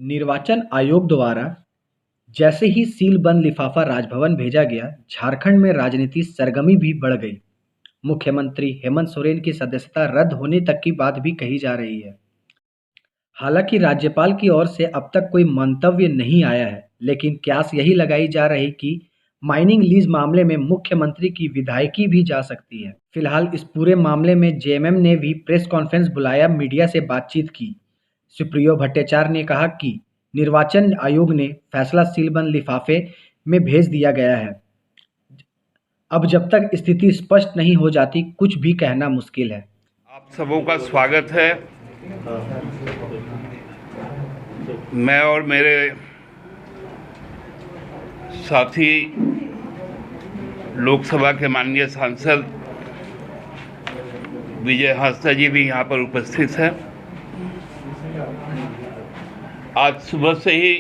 निर्वाचन आयोग द्वारा जैसे ही सीलबंद लिफाफा राजभवन भेजा गया, झारखंड में राजनीति सरगर्मी भी बढ़ गई। मुख्यमंत्री हेमंत सोरेन की सदस्यता रद्द होने तक की बात भी कही जा रही है। हालांकि राज्यपाल की ओर से अब तक कोई मंतव्य नहीं आया है, लेकिन क्यास यही लगाई जा रही कि माइनिंग लीज मामले में मुख्यमंत्री की विधायकी भी जा सकती है। फिलहाल इस पूरे मामले में जेएमएम ने भी प्रेस कॉन्फ्रेंस बुलाया, मीडिया से बातचीत की। सुप्रियो भट्टाचार्य ने कहा कि निर्वाचन आयोग ने फैसला सीलबंद लिफाफे में भेज दिया गया है। अब जब तक स्थिति स्पष्ट नहीं हो जाती, कुछ भी कहना मुश्किल है। आप सबों का स्वागत है। मैं और मेरे साथी लोकसभा के माननीय सांसद विजय हांसदा जी भी यहाँ पर उपस्थित हैं। आज सुबह से ही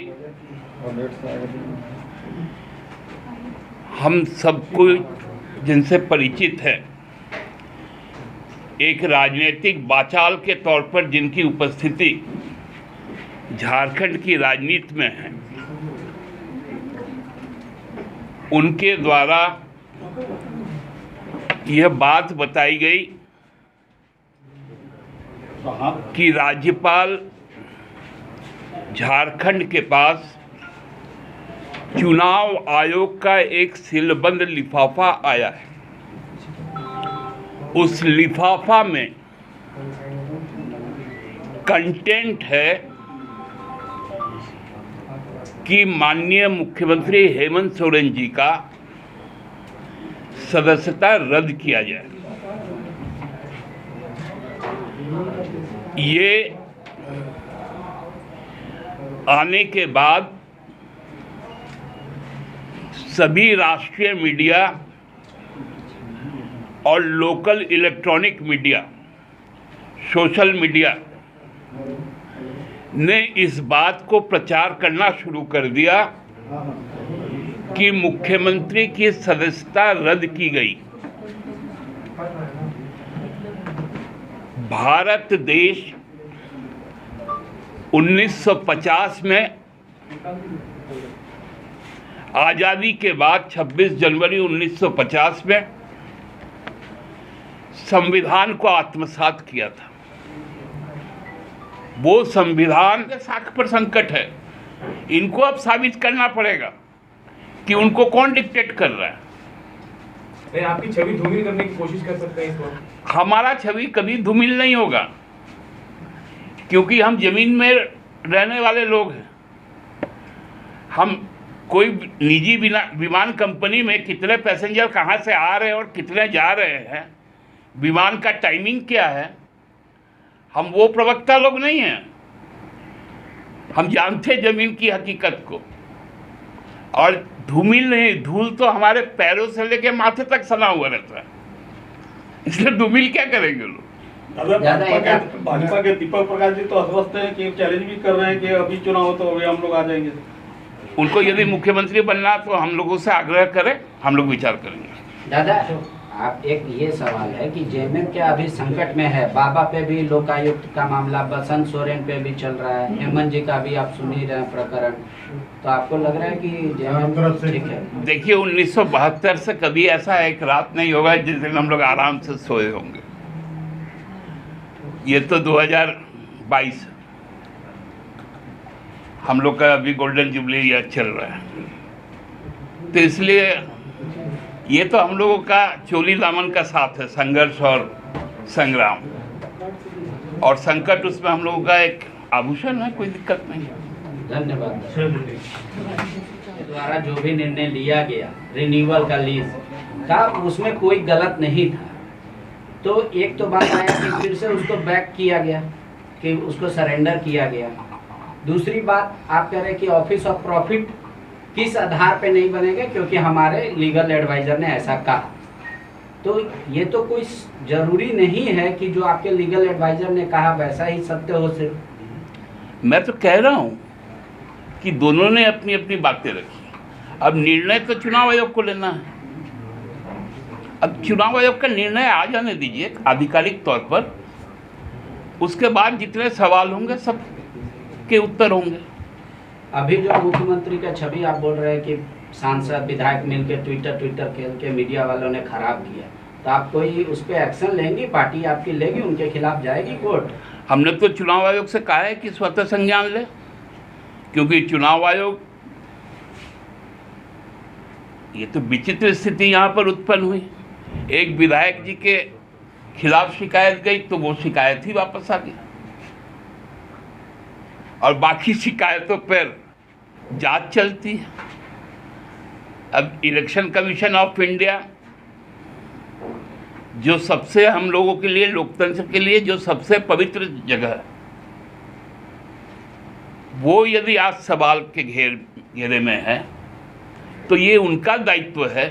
हम सबको जिनसे परिचित है, एक राजनीतिक बाचाल के तौर पर जिनकी उपस्थिति झारखंड की राजनीति में है, उनके द्वारा यह बात बताई गई कि राज्यपाल झारखंड के पास चुनाव आयोग का एक सीलबंद लिफाफा आया है। उस लिफाफा में कंटेंट है कि माननीय मुख्यमंत्री हेमंत सोरेन जी का सदस्यता रद्द किया जाए। ये आने के बाद सभी राष्ट्रीय मीडिया और local electronic media, social media ने इस बात को प्रचार करना शुरू कर दिया कि मुख्यमंत्री की सदस्यता रद्द की गई। भारत देश 1950 में आज़ादी के बाद 26 जनवरी 1950 में संविधान को आत्मसात किया था। वो संविधान के साख पर संकट है। इनको अब साबित करना पड़ेगा कि उनको कौन डिक्टेट कर रहा है। आपकी छवि धूमिल करने की कोशिश कर सकते हैं इस वक्त। हमारा छवि कभी धूमिल नहीं होगा, क्योंकि हम जमीन में रहने वाले लोग हैं। हम कोई निजी विमान कंपनी में कितने पैसेंजर कहाँ से आ रहे हैं और कितने जा रहे हैं, विमान का टाइमिंग क्या है, हम वो प्रवक्ता लोग नहीं हैं। हम जानते जमीन की हकीकत को। और धूमिल नहीं, धूल तो हमारे पैरों से लेके माथे तक सना हुआ रहता है, इसलिए धूमिल क्या करेंगे लोग। भाजपा के दीपक प्रकाश जी तो अस्वस्थ हैं कि चैलेंज भी कर रहे हैं कि अभी चुनाव हो तो अभी हम लोग आ जाएंगे। उनको यदि मुख्यमंत्री बनना तो हम लोगों से आग्रह करें, हम लोग विचार करेंगे। दादा, आप एक ये सवाल है कि जेएमएम क्या अभी संकट में है? बाबा पे भी लोकायुक्त का मामला, बसंत सोरेन पे भी चल रहा है, हेमंत जी का भी आप सुन ही रहे हैं प्रकरण। तो आपको लग रहा है कि जेएमएम ठीक है? देखिए, 1972 से कभी ऐसा एक रात नहीं होगा जिस दिन हम लोग आराम से सोए होंगे। ये तो 2022 हम लोग का अभी गोल्डन जुबली ईयर चल रहा है, तो इसलिए ये तो हम लोगों का चोली दामन का साथ है, संघर्ष और संग्राम, और संकट उसमें हम लोगों का एक आभूषण है, कोई दिक्कत नहीं है। धन्यवाद। द्वारा जो भी निर्णय लिया गया रिन्यूअल का लीज का, उसमें कोई गलत नहीं था। तो एक तो बात आया कि फिर से उसको बैक किया गया, कि उसको सरेंडर किया गया। दूसरी बात आप कह रहे हैं कि ऑफिस ऑफ प्रॉफिट किस आधार पे नहीं बनेगा, क्योंकि हमारे लीगल एडवाइजर ने ऐसा कहा। तो ये तो कोई जरूरी नहीं है कि जो आपके लीगल एडवाइजर ने कहा वैसा ही सत्य हो। सिर्फ मैं तो कह रहा हूँ कि दोनों ने अपनी अपनी बातें रखी। अब निर्णय तो चुनाव आयोग को लेना है। अब चुनाव आयोग का निर्णय आ जाने दीजिए आधिकारिक तौर पर, उसके बाद जितने सवाल होंगे सब के उत्तर होंगे। अभी जो मुख्यमंत्री का छवि आप बोल रहे हैं कि सांसद विधायक मिलकर ट्विटर खेल के मीडिया वालों ने खराब किया, तो आप कोई उस पर एक्शन लेंगी? पार्टी आपकी लेगी, उनके खिलाफ जाएगी कोर्ट? हमने तो चुनाव आयोग से कहा है कि स्वतः संज्ञान ले, क्योंकि चुनाव आयोग, ये तो विचित्र स्थिति यहाँ पर उत्पन्न हुई। एक विधायक जी के खिलाफ शिकायत गई तो वो शिकायत ही वापस आ गई, और बाकी शिकायतों पर जांच चलती है। अब इलेक्शन कमीशन ऑफ इंडिया, जो सबसे हम लोगों के लिए, लोकतंत्र के लिए जो सबसे पवित्र जगह है, वो यदि आज सवाल के घेरे में है, तो ये उनका दायित्व है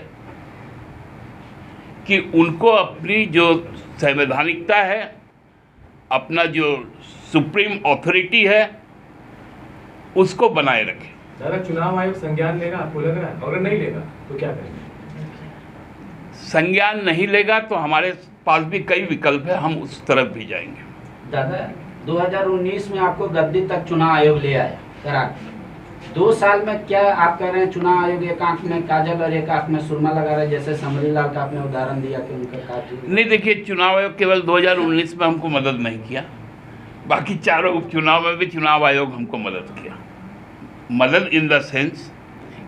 कि उनको अपनी जो संवैधानिकता है, अपना जो सुप्रीम अथॉरिटी है, उसको बनाए रखें। दादा, चुनाव आयोग संज्ञान लेगा आपको लग रहा है? अगर नहीं लेगा तो क्या करेंगे? संज्ञान नहीं लेगा तो हमारे पास भी कई विकल्प है, हम उस तरफ भी जाएंगे। दादा, 2019 में आपको गद्दी तक चुनाव आयोग ले आया करा के। 2 साल में क्या आप कह रहे हैं चुनाव आयोग एक आंख में काजल और एक आंख में सुरमा लगा रहा है, जैसे समरीलाल का आपने उदाहरण दिया कि उनका काजल? नहीं, देखिए, चुनाव आयोग केवल 2019 में हमको मदद नहीं किया, बाकी चारों उपचुनाव में भी चुनाव आयोग हमको मदद किया। मदद इन द सेंस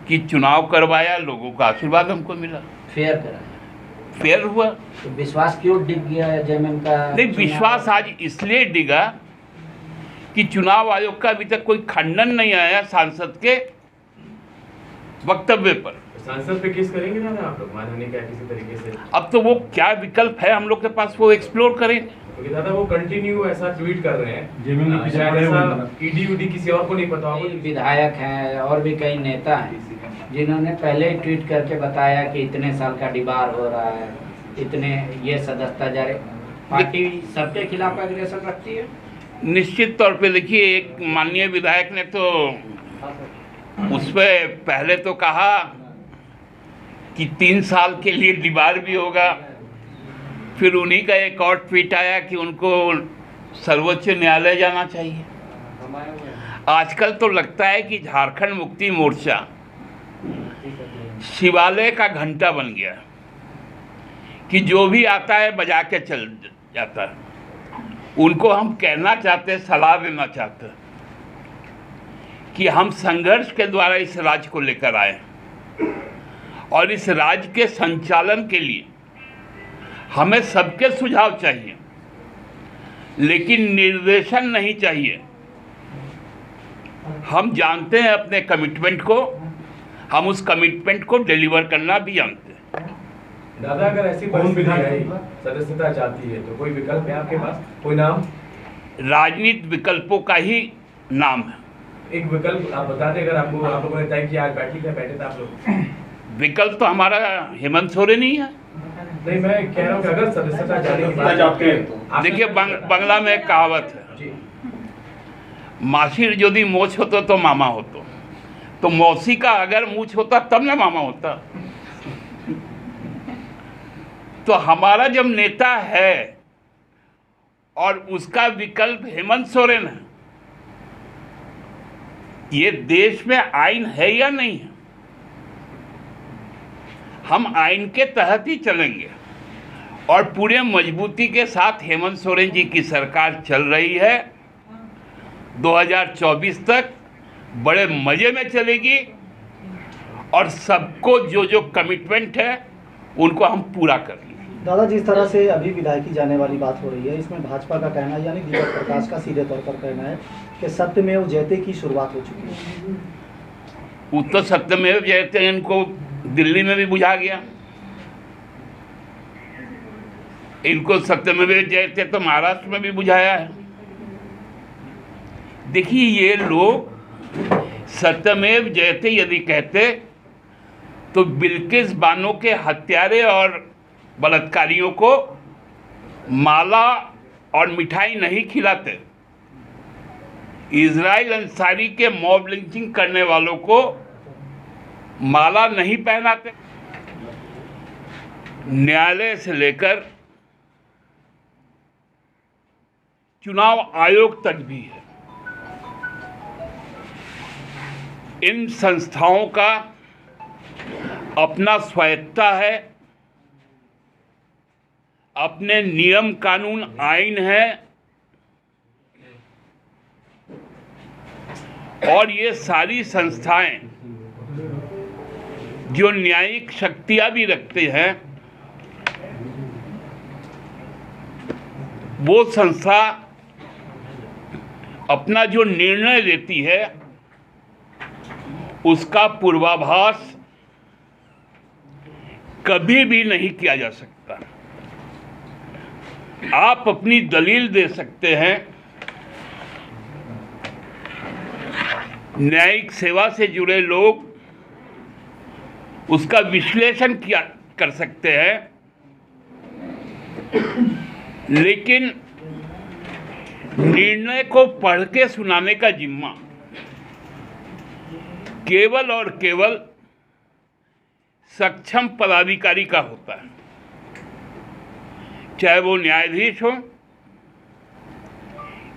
कि चुनाव करवाया, लोगों का आशीर्वाद हमको मिला, फेयर कराया, फेयर हुआ। तो विश्वास क्यों डिग गया है जेएमएम का? नहीं, विश्वास आज इसलिए डिगा कि चुनाव आयोग का अभी तक कोई खंडन नहीं आया सांसद के वक्तव्य पर। सांसद पे केस करेंगे दादा आप लोग, मानहानि का किसी तरीके से? अब तो वो क्या विकल्प है हम लोग के पास, वो एक्सप्लोर करेंगे। क्योंकि दादा वो कंटिन्यू ऐसा ट्वीट कर रहे हैं, जेएमएम के पीछे पड़े हुए हैं। ईडी किसी और को नहीं पता होगा। विधायक हैं और भी कई नेता हैं जिन्होंने पहले ही ट्वीट करके बताया कि इतने साल का डिबार हो रहा है, इतने ये सदस्यता जारी। पार्टी सबके खिलाफ एग्रेशन रखती है। निश्चित तौर पे देखिए, एक माननीय विधायक ने तो उस पर पहले तो कहा कि 3 साल के लिए डिबार भी होगा, फिर उन्हीं का एक और ट्वीट आया कि उनको सर्वोच्च न्यायालय जाना चाहिए। आजकल तो लगता है कि झारखंड मुक्ति मोर्चा शिवालय का घंटा बन गया कि जो भी आता है बजा के चल जाता है। उनको हम कहना चाहते, सलाह देना चाहते कि हम संघर्ष के द्वारा इस राज्य को लेकर आए, और इस राज्य के संचालन के लिए हमें सबके सुझाव चाहिए, लेकिन निर्देशन नहीं चाहिए। हम जानते हैं अपने कमिटमेंट को, हम उस कमिटमेंट को डिलीवर करना भी जानते हैं। दादा, अगर ऐसी परिस्थिति आई, सदस्यता चाहती है, तो कोई विकल्प है आपके पास? कोई नाम? राजनीतिक विकल्पों का ही नाम है। एक विकल्प आप बता दें, अगर आपको, आप लोगों ने तय किया, आज बैठक में बैठे थे आप लोग। विकल्प तो हमारा हेमंत सोरेन ही है। नहीं, मैं कह रहा हूँ कि अगर सदस्यता जाने की बात चाहते हैं तो देखिए, बंगला में एक कहावत है, जी, मासिर यदि मोछ होतो तो मामा होतो, तो मौसी का अगर मूछ होता तब ना मामा होता। तो हमारा जब नेता है और उसका विकल्प हेमंत सोरेन है, ये देश में आइन है या नहीं है? हम आइन के तहत ही चलेंगे, और पूरे मजबूती के साथ हेमंत सोरेन जी की सरकार चल रही है। 2024 तक बड़े मजे में चलेगी, और सबको जो जो कमिटमेंट है उनको हम पूरा करेंगे। दादा, जिस तरह से अभी विधायकी जाने वाली बात हो रही है, इसमें भाजपा का कहना यानी दीपक प्रकाश का सीधे तौर पर कहना है कि सत्यमेव जयते की शुरुआत हो चुकी है। वो तो सत्यमेव जयते इनको दिल्ली में भी बुझा गया, इनको सत्यमेव जयते तो महाराष्ट्र में भी बुझाया है। देखिए, ये लोग सत्यमेव जयते यदि कहते तो बिल्किस बानो के हत्यारे और बलात्कारियों को माला और मिठाई नहीं खिलाते, इजराइल अंसारी के मॉब लिंचिंग करने वालों को माला नहीं पहनाते। न्यायालय से लेकर चुनाव आयोग तक भी है। इन संस्थाओं का अपना स्वायत्ता है, अपने नियम कानून आइन है, और ये सारी संस्थाएं जो न्यायिक शक्तियां भी रखते हैं, वो संस्था अपना जो निर्णय लेती है उसका पूर्वाभास कभी भी नहीं किया जा सकता। आप अपनी दलील दे सकते हैं, न्यायिक सेवा से जुड़े लोग उसका विश्लेषण किया कर सकते हैं, लेकिन निर्णय को पढ़ के सुनाने का जिम्मा केवल और केवल सक्षम पदाधिकारी का होता है, चाहे वो न्यायाधीश हो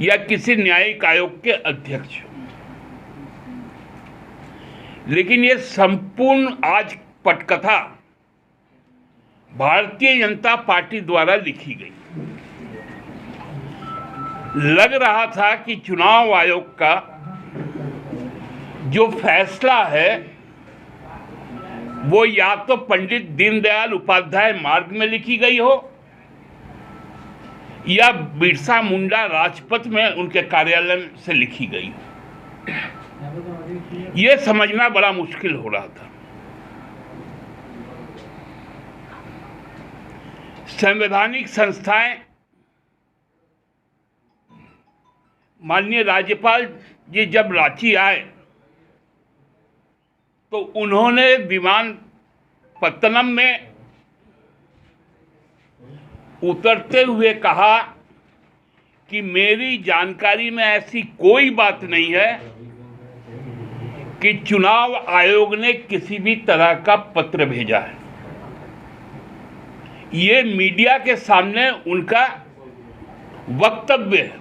या किसी न्यायिक आयोग के अध्यक्ष हो। लेकिन ये संपूर्ण आज पटकथा भारतीय जनता पार्टी द्वारा लिखी गई। लग रहा था कि चुनाव आयोग का जो फैसला है वो या तो पंडित दीनदयाल उपाध्याय मार्ग में लिखी गई हो या बिरसा मुंडा राजपथ में उनके कार्यालय से लिखी गई हो। ये समझना बड़ा मुश्किल हो रहा था। संवैधानिक संस्थाएं माननीय राज्यपाल जी जब रांची आए तो उन्होंने विमानपत्तनम में उतरते हुए कहा कि मेरी जानकारी में ऐसी कोई बात नहीं है कि चुनाव आयोग ने किसी भी तरह का पत्र भेजा है। ये मीडिया के सामने उनका वक्तव्य है।